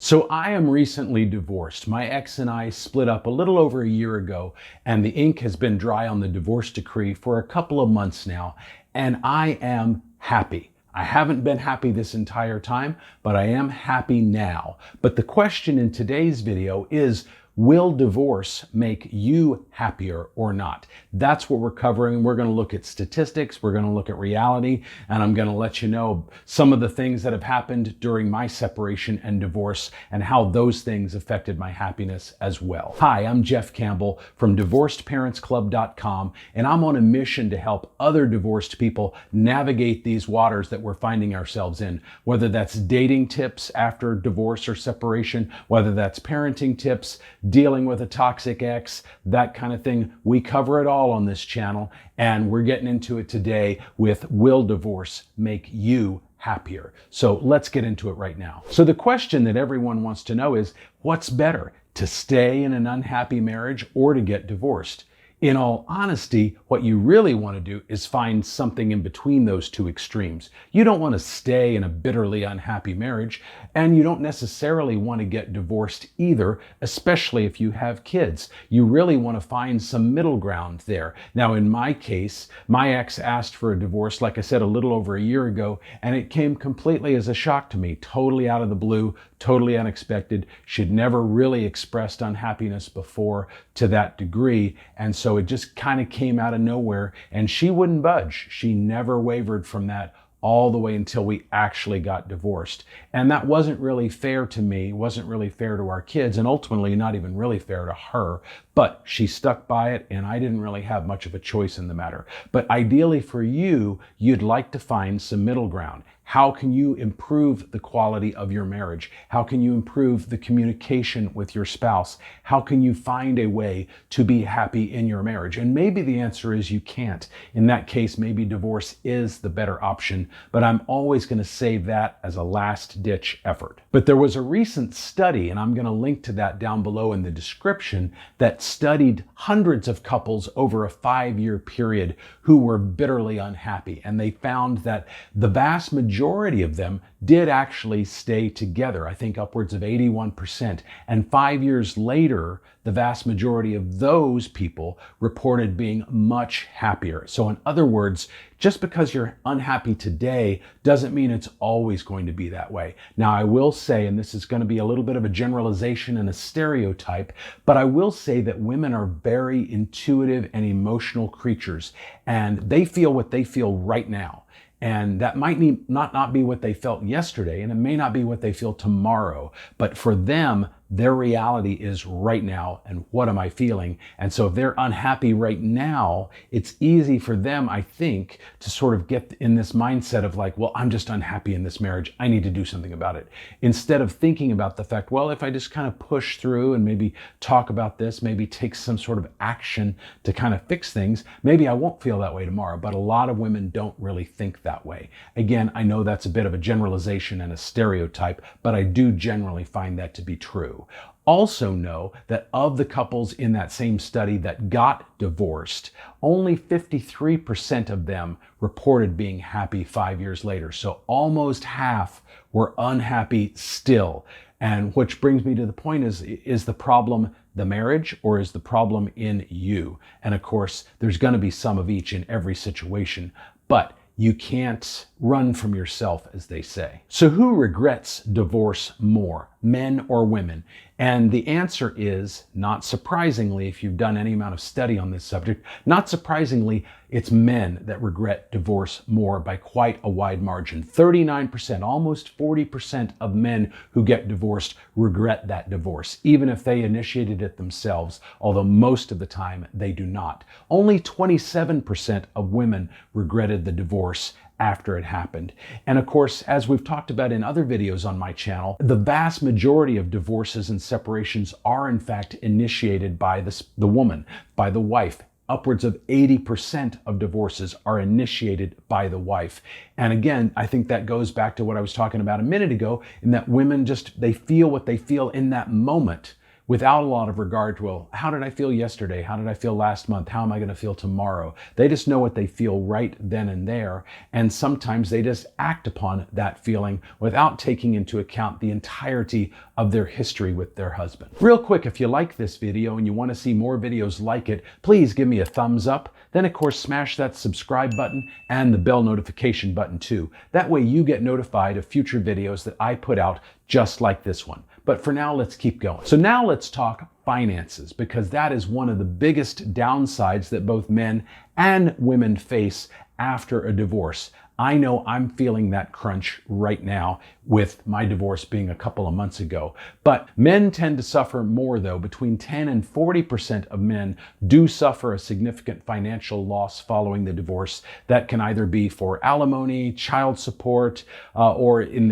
So I am recently divorced. My ex and I split up a little over a year ago, and the ink has been dry on the divorce decree for a couple of months now, and I am happy. I haven't been happy this entire time, but I am happy now. But the question in today's video is, will divorce make you happier or not? That's what we're covering. We're going to look at statistics, we're going to look at reality, and I'm going to let you know some of the things that have happened during my separation and divorce and how those things affected my happiness as well. Hi, I'm Jeff Campbell from DivorcedParentsClub.com, and I'm on a mission to help other divorced people navigate these waters that we're finding ourselves in, whether that's dating tips after divorce or separation, whether that's parenting tips, dealing with a toxic ex, that kind of thing. We cover it all on this channel, and we're getting into it today with will divorce make you happier? So let's get into it right now. So the question that everyone wants to know is, what's better, to stay in an unhappy marriage or to get divorced? In all honesty, what you really want to do is find something in between those two extremes. You don't want to stay in a bitterly unhappy marriage, and you don't necessarily want to get divorced either, especially if you have kids. You really want to find some middle ground there. Now, in my case, my ex asked for a divorce, like I said, a little over a year ago, and it came completely as a shock to me, totally out of the blue, totally unexpected. She'd never really expressed unhappiness before to that degree, and so it just kind of came out of nowhere, and she wouldn't budge. She never wavered from that all the way until we actually got divorced. And that wasn't really fair to me, wasn't really fair to our kids, and ultimately not even really fair to her. But she stuck by it, and I didn't really have much of a choice in the matter. But ideally for you, you'd like to find some middle ground. How can you improve the quality of your marriage? How can you improve the communication with your spouse? How can you find a way to be happy in your marriage? And maybe the answer is you can't. In that case, maybe divorce is the better option, but I'm always going to save that as a last-ditch effort. But there was a recent study, and I'm going to link to that down below in the description, that studied hundreds of couples over a 5-year period who were bitterly unhappy. And they found that the vast majority of them did actually stay together. I think upwards of 81%. And 5 years later, the vast majority of those people reported being much happier. So in other words, just because you're unhappy today doesn't mean it's always going to be that way. Now, I will say, and this is going to be a little bit of a generalization and a stereotype, but I will say that women are very intuitive and emotional creatures, and they feel what they feel right now. And that might not be what they felt yesterday, and it may not be what they feel tomorrow, but for them, their reality is right now, and what am I feeling? And so if they're unhappy right now, it's easy for them, I think, to sort of get in this mindset of like, well, I'm just unhappy in this marriage, I need to do something about it. Instead of thinking about the fact, well, if I just kind of push through and maybe talk about this, maybe take some sort of action to kind of fix things, maybe I won't feel that way tomorrow. But a lot of women don't really think that way. Again, I know that's a bit of a generalization and a stereotype, but I do generally find that to be true. Also know that of the couples in that same study that got divorced, only 53% of them reported being happy 5 years later. So almost half were unhappy still. And which brings me to the point is the problem the marriage, or is the problem in you? And of course, there's going to be some of each in every situation, but you can't run from yourself, as they say. So who regrets divorce more, men or women? And the answer is, not surprisingly, if you've done any amount of study on this subject, not surprisingly, it's men that regret divorce more by quite a wide margin. 39%, almost 40% of men who get divorced regret that divorce, even if they initiated it themselves, although most of the time they do not. Only 27% of women regretted the divorce after it happened. And of course, as we've talked about in other videos on my channel, the vast majority of divorces and separations are in fact initiated by the woman, by the wife. Upwards of 80% of divorces are initiated by the wife. And again, I think that goes back to what I was talking about a minute ago, in that women they feel what they feel in that moment, without a lot of regard to, well, how did I feel yesterday? How did I feel last month? How am I going to feel tomorrow? They just know what they feel right then and there. And sometimes they just act upon that feeling without taking into account the entirety of their history with their husband. Real quick, if you like this video and you want to see more videos like it, please give me a thumbs up. Then, of course, smash that subscribe button and the bell notification button too. That way you get notified of future videos that I put out just like this one. But for now, let's keep going. So now let's talk finances, because that is one of the biggest downsides that both men and women face after a divorce. I know I'm feeling that crunch right now with my divorce being a couple of months ago. But men tend to suffer more though. Between 10 and 40% of men do suffer a significant financial loss following the divorce. That can either be for alimony, child support, or in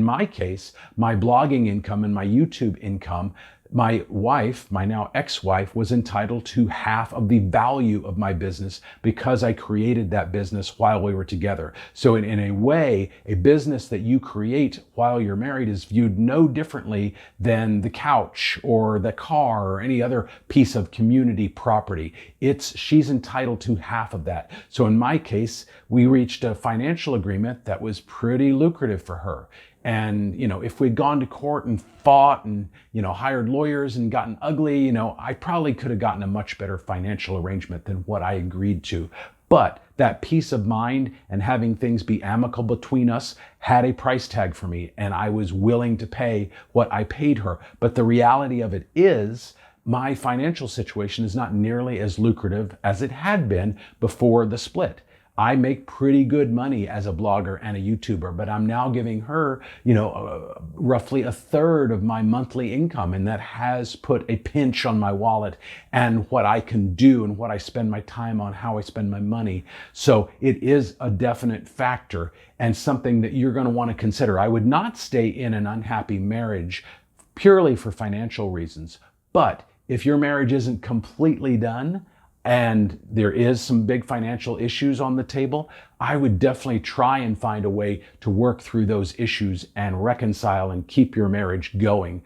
my case, my blogging income and my YouTube income. My wife, my now ex-wife, was entitled to half of the value of my business because I created that business while we were together. So in a way, a business that you create while you're married is viewed no differently than the couch or the car or any other piece of community property. She's entitled to half of that. So in my case, we reached a financial agreement that was pretty lucrative for her. And, if we'd gone to court and fought and, hired lawyers and gotten ugly, I probably could have gotten a much better financial arrangement than what I agreed to. But that peace of mind and having things be amicable between us had a price tag for me, and I was willing to pay what I paid her. But the reality of it is, my financial situation is not nearly as lucrative as it had been before the split. I make pretty good money as a blogger and a YouTuber, but I'm now giving her, roughly a third of my monthly income, and that has put a pinch on my wallet and what I can do and what I spend my time on, how I spend my money. So it is a definite factor and something that you're going to want to consider. I would not stay in an unhappy marriage purely for financial reasons, but if your marriage isn't completely done, and there is some big financial issues on the table, I would definitely try and find a way to work through those issues and reconcile and keep your marriage going,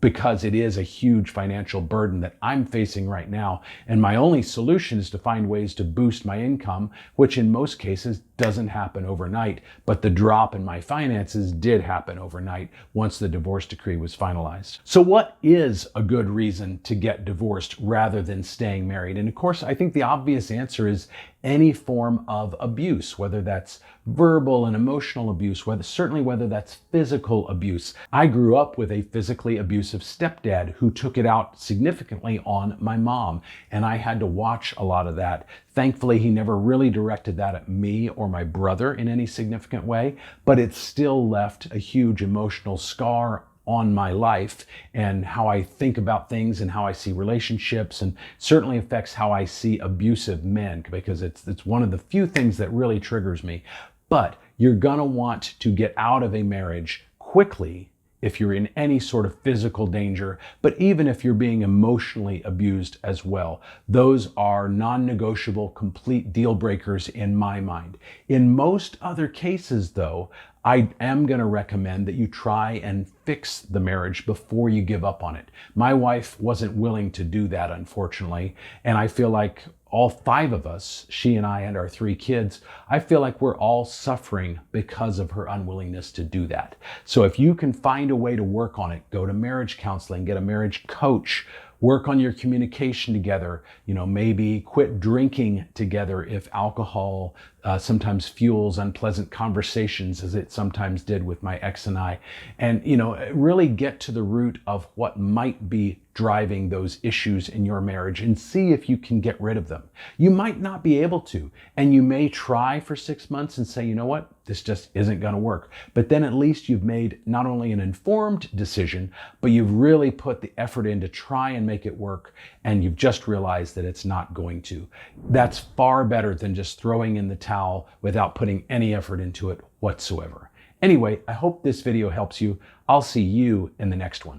because it is a huge financial burden that I'm facing right now. And my only solution is to find ways to boost my income, which in most cases doesn't happen overnight. But the drop in my finances did happen overnight once the divorce decree was finalized. So what is a good reason to get divorced rather than staying married? And of course, I think the obvious answer is any form of abuse, whether that's verbal and emotional abuse, whether that's physical abuse. I grew up with a physically abusive stepdad who took it out significantly on my mom, and I had to watch a lot of that. Thankfully, he never really directed that at me or my brother in any significant way, but it still left a huge emotional scar on my life and how I think about things and how I see relationships, and certainly affects how I see abusive men, because it's one of the few things that really triggers me. But you're gonna want to get out of a marriage quickly if you're in any sort of physical danger, but even if you're being emotionally abused as well. Those are non-negotiable, complete deal breakers in my mind. In most other cases, though, I am going to recommend that you try and fix the marriage before you give up on it. My wife wasn't willing to do that, unfortunately, and I feel like all 5 of us, she and I and our 3 kids, I feel like we're all suffering because of her unwillingness to do that. So if you can find a way to work on it, go to marriage counseling, get a marriage coach, work on your communication together, maybe quit drinking together if alcohol sometimes fuels unpleasant conversations, as it sometimes did with my ex and I. And, really get to the root of what might be driving those issues in your marriage and see if you can get rid of them. You might not be able to, and you may try for 6 months and say, you know what, this just isn't going to work. But then at least you've made not only an informed decision, but you've really put the effort in to try and make it work, and you've just realized that it's not going to. That's far better than just throwing in the towel without putting any effort into it whatsoever. Anyway, I hope this video helps you. I'll see you in the next one.